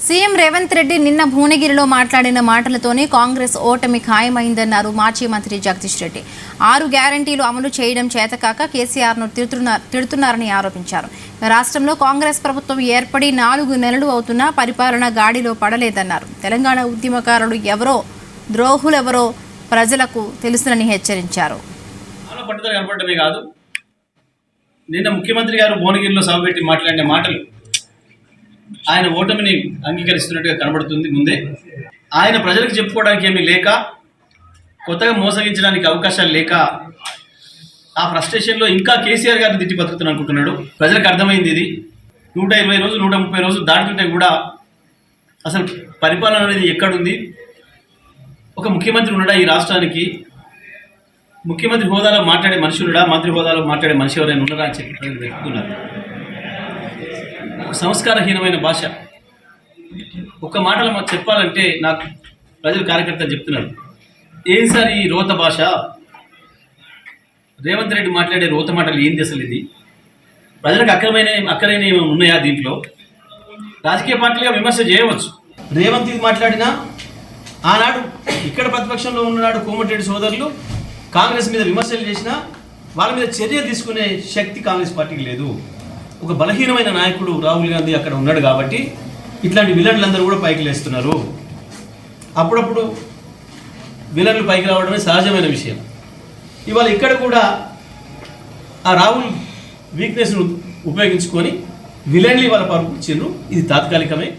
CM Revanth Reddy నిన్న భువనగిరిలో మాట్లాడిన మాటలతోనే కాంగ్రెస్ ఓటమి ఖాయమైందన్నారు మాజీ మంత్రి జగదీష్ రెడ్డి. 6 గ్యారంటీలు అమలు చేయడం చేతకాక కేసీఆర్ను తిడుతున్నారని ఆరోపించారు. రాష్ట్రంలో కాంగ్రెస్ ప్రభుత్వం ఏర్పడి 4 నెలలు అవుతున్నా పరిపాలన గాడిలో పడలేదన్నారు. తెలంగాణ ఉద్యమకారులు ఎవరో ద్రోహులెవరో ప్రజలకు తెలుసునని హెచ్చరించారు. నిన్న ముఖ్యమంత్రి గారు భువనగిరిలో సభ పెట్టి మాట్లాడిన మాటలు ఆయన ఓటమిని అంగీకరిస్తున్నట్టుగా కనబడుతుంది. ముందే ఆయన ప్రజలకు చెప్పుకోవడానికి ఏమీ లేక, కొత్తగా మోసగించడానికి అవకాశాలు లేక, ఆ ఫ్రస్ట్రేషన్లో ఇంకా కేసీఆర్ గారిని తిట్టి బతుకుతాను అనుకుంటున్నాడు. ప్రజలకు అర్థమైంది ఇది. 120 రోజులు 130 రోజులు దాటుతుంటే కూడా అసలు పరిపాలన అనేది ఎక్కడుంది? ఒక ముఖ్యమంత్రి ఉన్నాడా ఈ రాష్ట్రానికి? ముఖ్యమంత్రి హోదాలో మాట్లాడే మనిషి ఉన్నాడా? మంత్రి హోదాలో మాట్లాడే మనిషి ఎవరైనా ఉన్నారా అని చెప్పి ప్రజలు వెతుకుతున్నారు. సంస్కారహీనమైన భాష. ఒక్క మాటలో మాకు చెప్పాలంటే నాకు ప్రజలు కార్యకర్తలు చెప్తున్నారు, ఏం సార్ ఈ రోత భాష? రేవంత్ రెడ్డి మాట్లాడే రోత మాటలు ఏంది అసలు? ఇది ప్రజలకు అక్కరైన ఏమైనా ఉన్నాయా? దీంట్లో రాజకీయ పార్టీలుగా విమర్శ చేయవచ్చు. రేవంత్ ఇది మాట్లాడినా ఆనాడు ఇక్కడ ప్రతిపక్షంలో ఉన్నాడు కోమటిరెడ్డి సోదరులు కాంగ్రెస్ మీద విమర్శలు చేసినా వాళ్ళ మీద చర్యలు తీసుకునే శక్తి కాంగ్రెస్ పార్టీకి లేదు. ఒక బలహీనమైన నాయకుడు రాహుల్ గాంధీ అక్కడ ఉన్నాడు కాబట్టి ఇట్లాంటి విలన్లందరూ కూడా పైకి లేస్తున్నారు. అప్పుడప్పుడు విలన్లు పైకి రావడమే సహజమైన విషయం. ఇవాళ ఇక్కడ కూడా ఆ రాహుల్ వీక్నెస్ను ఉపయోగించుకొని విలన్లు ఇవాళ పరుపుచ్చిండ్రు. ఇది తాత్కాలికమే.